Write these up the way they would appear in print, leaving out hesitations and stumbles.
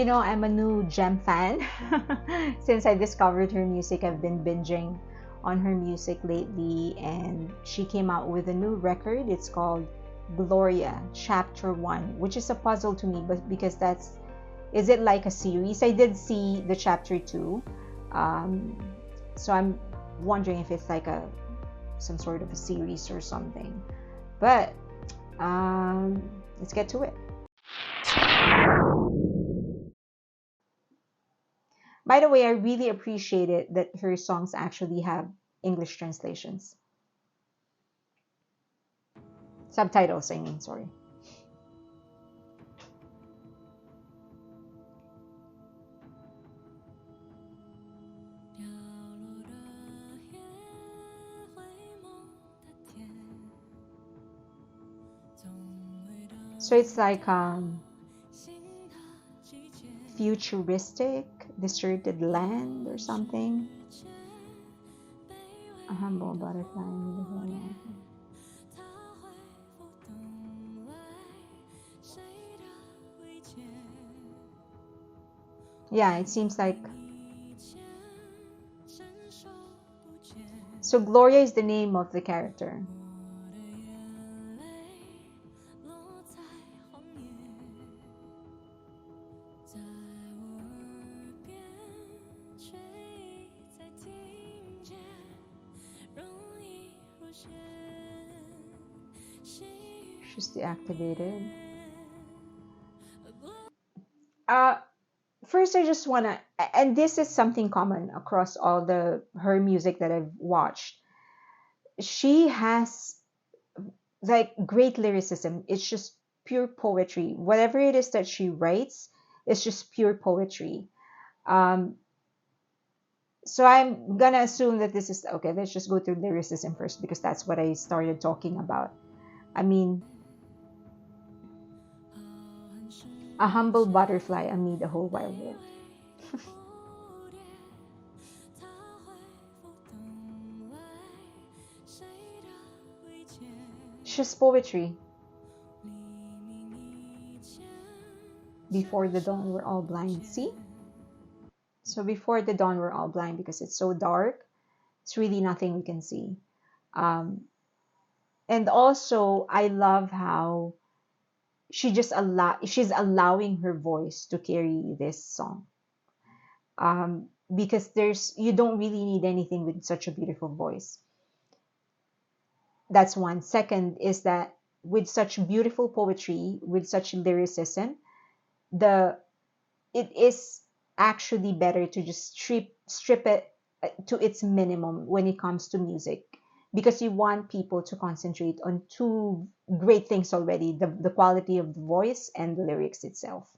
I'm a new G.E.M fan. Since I discovered her music, I've been binging on her music lately, and she came out with a new record. It's called Gloria Chapter 1, which is a puzzle to me, but because is it like a series? I did see the Chapter 2. Um, so I'm wondering if it's like some sort of a series or something. But let's get to it. By the way, I really appreciate it that her songs actually have English translations. Subtitles, I mean, sorry. So it's like futuristic, deserted land or something. A humble butterfly in the whole. Yeah, it seems like. So Gloria is the name of the character. She's deactivated. Uh, First, I just wanna, and this is something common across all the her music that I've watched. She has like great lyricism. It's just pure poetry. Whatever it is that she writes, it's just pure poetry. Um, so I'm gonna assume that this is okay. Let's just go through lyricism first because that's what I started talking about. I mean, a humble butterfly amid the whole wild world. It's just poetry. Before the dawn, we're all blind. See? So before the dawn, we're all blind because it's so dark. It's really nothing we can see. Um, and also, I love how she's allowing her voice to carry this song. Because you don't really need anything with such a beautiful voice. That's one. Second is that with such beautiful poetry, with such lyricism, the it is actually better to just strip it to its minimum when it comes to music, because you want people to concentrate on two great things already: the quality of the voice and the lyrics itself.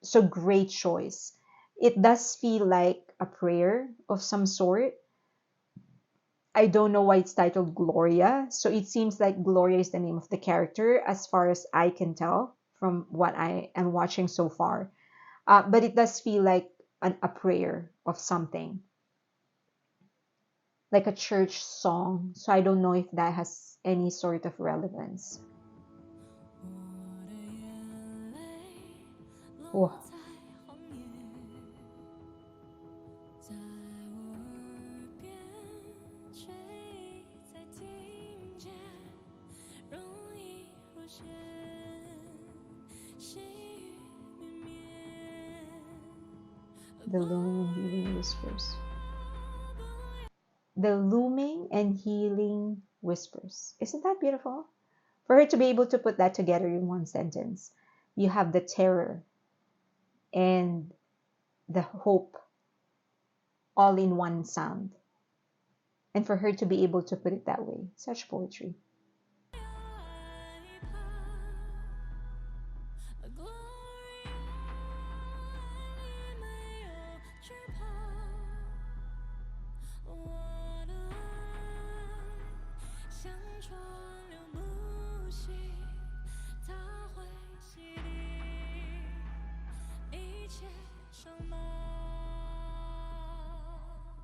So great choice. It does feel like a prayer of some sort. I don't know why it's titled Gloria. So it seems like Gloria is the name of the character, as far as I can tell from what I am watching so far. But it does feel like a prayer of something, like a church song. So I don't know if that has any sort of relevance. Oh, the looming and healing whispers. The looming and healing whispers. Isn't that beautiful? For her to be able to put that together in one sentence, you have the terror and the hope all in one sound. And for her to be able to put it that way, such poetry.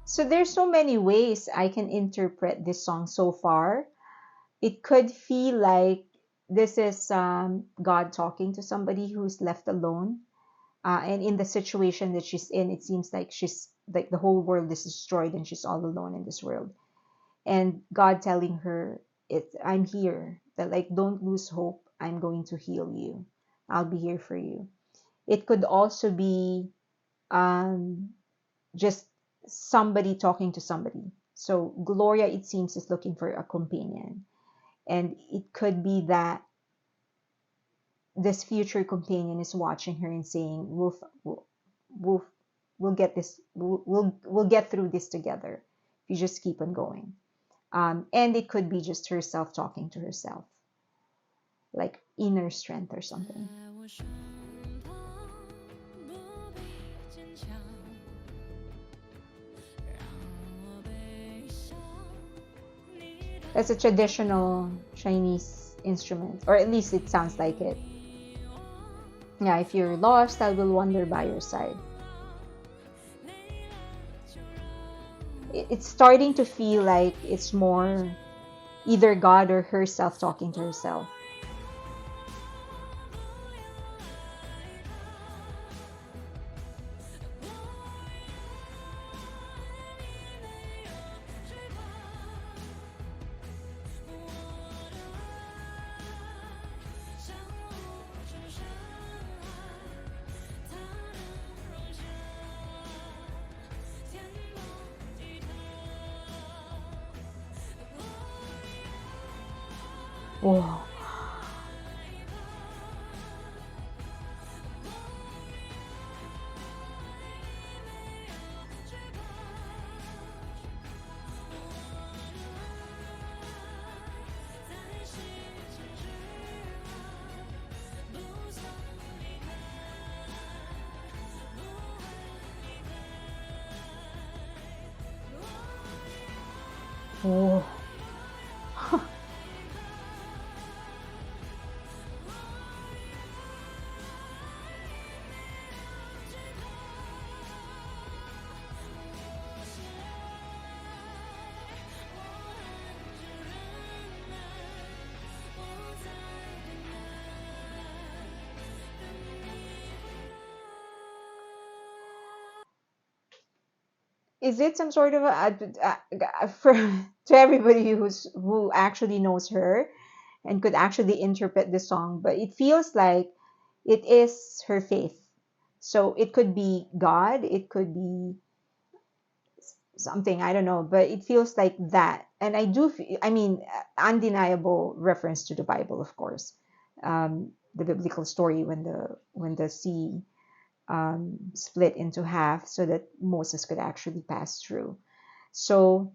So there's so many ways I can interpret this song so far. It could feel like this is God talking to somebody who's left alone. and in the situation that she's in, it seems like she's like the whole world is destroyed and she's all alone in this world. And God telling her, I'm here, that like, don't lose hope, I'm going to heal you, I'll be here for you. It could also be um, just somebody talking to somebody. So Gloria, it seems, is looking for a companion, and it could be that this future companion is watching her and saying, we'll, we'll get this, we'll get through this together if you just keep on going. And it could be just herself talking to herself, like inner strength or something. That's a traditional Chinese instrument, or at least it sounds like it. Yeah, if you're lost, I will wander by your side. It's starting to feel like it's more either God or herself talking to herself. Whoa. Whoa. Is it some sort of for to everybody who actually knows her and could actually interpret the song, but it feels like it is her faith. So it could be God, it could be something, I don't know, but it feels like that. And I mean, undeniable reference to the Bible, of course. The biblical story when the sea split into half so that Moses could actually pass through. So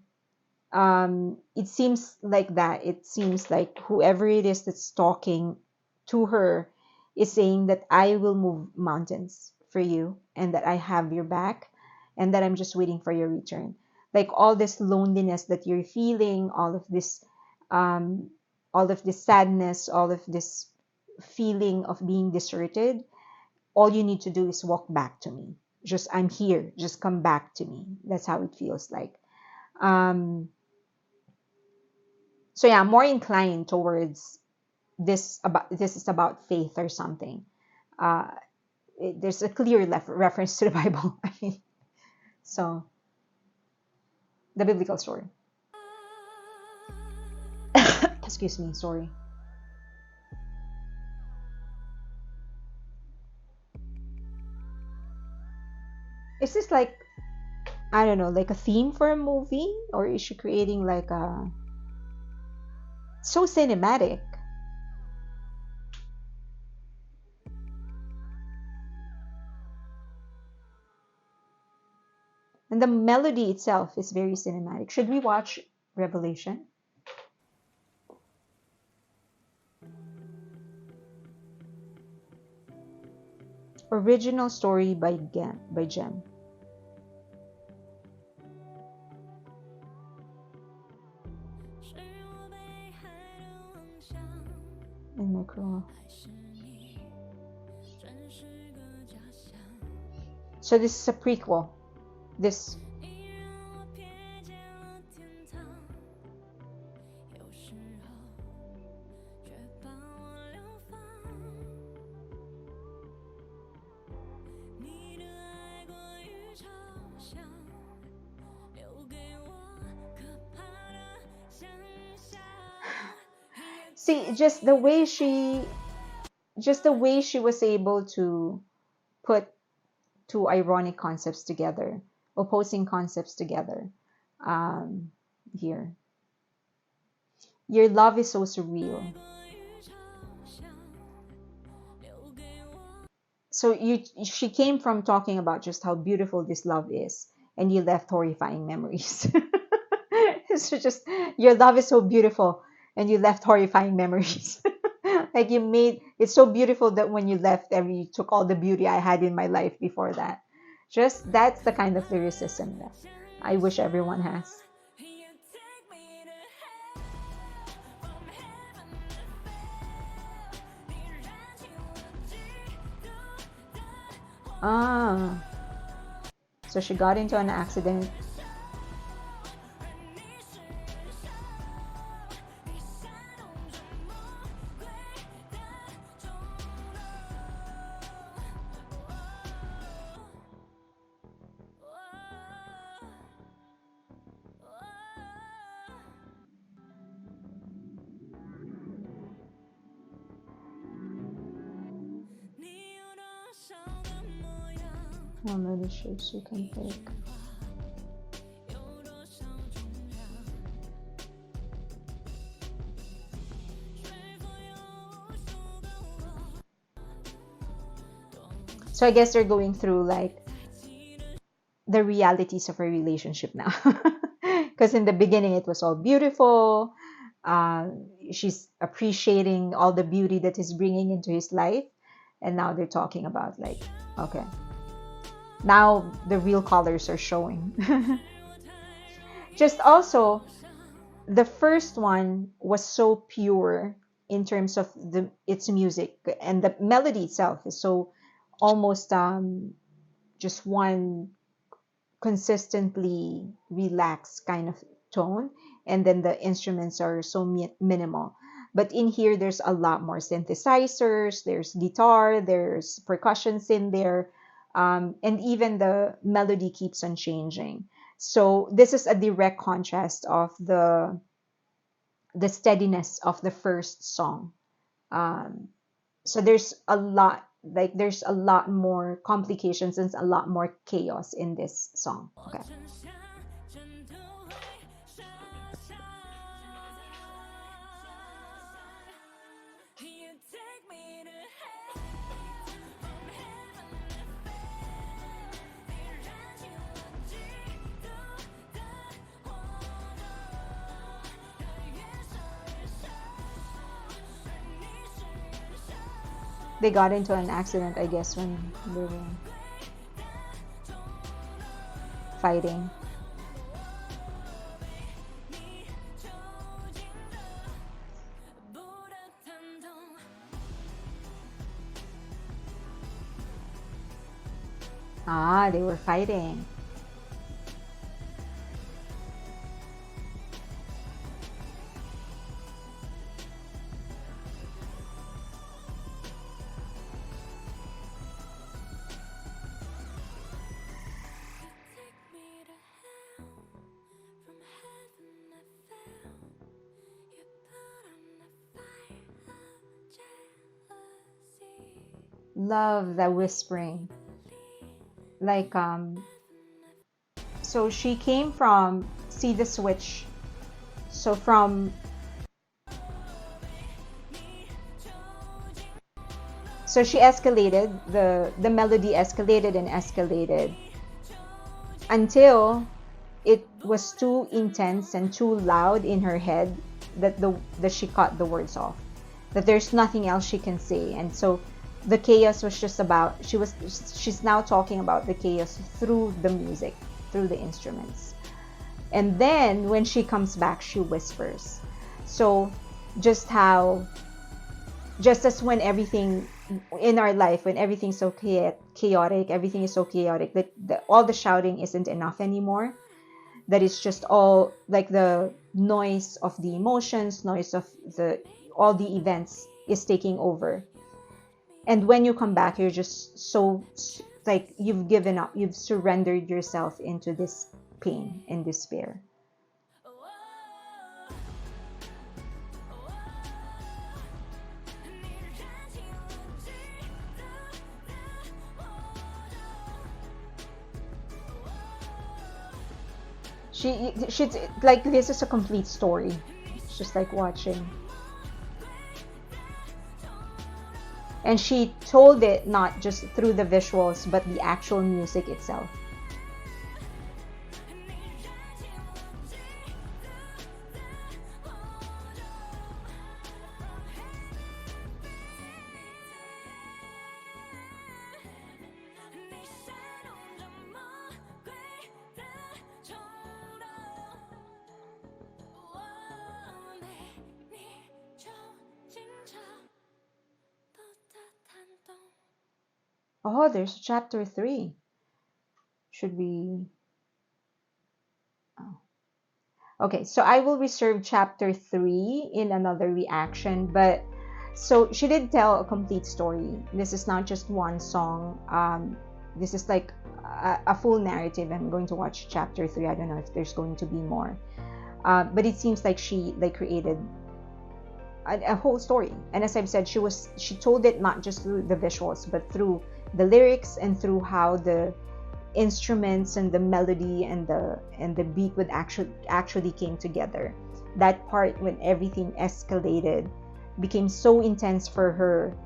it seems like that. It seems like whoever it is that's talking to her is saying that I will move mountains for you and that I have your back and that I'm just waiting for your return. Like all this loneliness that you're feeling, um, all of this sadness, all of this feeling of being deserted, all you need to do is walk back to me. Just, I'm here. Just come back to me. That's how it feels like. Um, so yeah, I'm more inclined towards this is about faith or something. Uh, there's a clear reference to the Bible. I mean, so the biblical story. Excuse me, sorry. Is this like, I don't know, like a theme for a movie, or is she creating like a so cinematic? And the melody itself is very cinematic. Should we watch Revelation? Original story by G.E.M. and Micro. So this is a prequel. This See, just the way she was able to put two ironic concepts together, opposing concepts together. Um, Here, your love is so surreal. So she came from talking about just how beautiful this love is, and you left horrifying memories. It's just, your love is so beautiful, and you left horrifying memories. Like, you made it's so beautiful that when you left, every you took all the beauty I had in my life before that. Just, that's the kind of lyricism that I wish everyone has. Ah, so she got into an accident. How many shapes you can take. So I guess they're going through like the realities of a relationship now. Because in the beginning it was all beautiful. Uh, she's appreciating all the beauty that he's bringing into his life. And now they're talking about like, okay, now the real colors are showing. Just also, the first one was so pure in terms of its music, and the melody itself is so almost just one consistently relaxed kind of tone, and then the instruments are so minimal. But in here there's a lot more synthesizers, there's guitar, there's percussions in there, and even the melody keeps on changing. So this is a direct contrast of the steadiness of the first song. um, so there's a lot more complications and a lot more chaos in this song. Okay. They got into an accident, I guess, when they were fighting. Ah, they were fighting. Love that whispering. Like, so she came from, see the switch. So from, so she escalated, the melody escalated and escalated until it was too intense and too loud in her head, that she cut the words off, that there's nothing else she can say. And so the chaos was just about, she's now talking about the chaos through the music, through the instruments. And then when she comes back, she whispers. So just as when everything in our life, when everything's so chaotic, everything is so chaotic that all the shouting isn't enough anymore, that it's just all like the noise of the emotions, noise of the all the events is taking over. And when you come back, you're just so, like, you've given up, you've surrendered yourself into this pain and despair. she's like, this is a complete story. It's just like watching. And she told it not just through the visuals, but the actual music itself. Oh, there's chapter 3. Should we? Oh. Okay, so I will reserve chapter 3 in another reaction, but so she did tell a complete story. This is not just one song. This is like a full narrative. I'm going to watch chapter 3. I don't know if there's going to be more. But it seems like she like created a whole story. And as I've said, she told it not just through the visuals, but through the lyrics and through how the instruments and the melody and the beat would actually came together. That part when everything escalated became so intense for her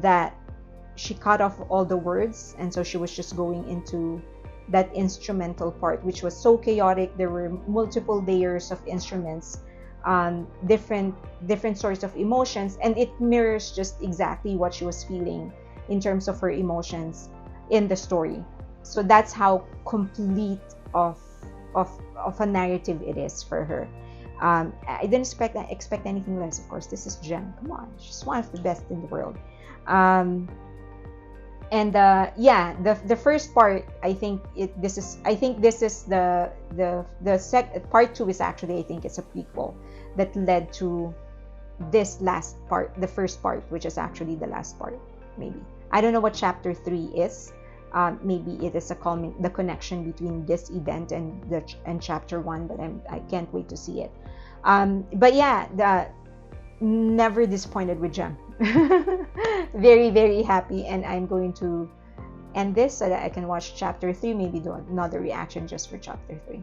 that she cut off all the words, and so she was just going into that instrumental part, which was so chaotic. There were multiple layers of instruments, different sorts of emotions, and it mirrors just exactly what she was feeling in terms of her emotions in the story. So that's how complete of a narrative it is for her. I didn't expect anything less. Of course, this is G.E.M. Come on, she's one of the best in the world. And yeah, the first part, I think this is the part 2 is actually, I think it's a prequel that led to this last part, the first part, which is actually the last part. Maybe I don't know what chapter 3 is. Maybe it is the connection between this event and chapter 1, but I can't wait to see it. But yeah, never disappointed with G.E.M. Very, very happy, and I'm going to end this so that I can watch chapter 3, maybe do another reaction just for chapter 3.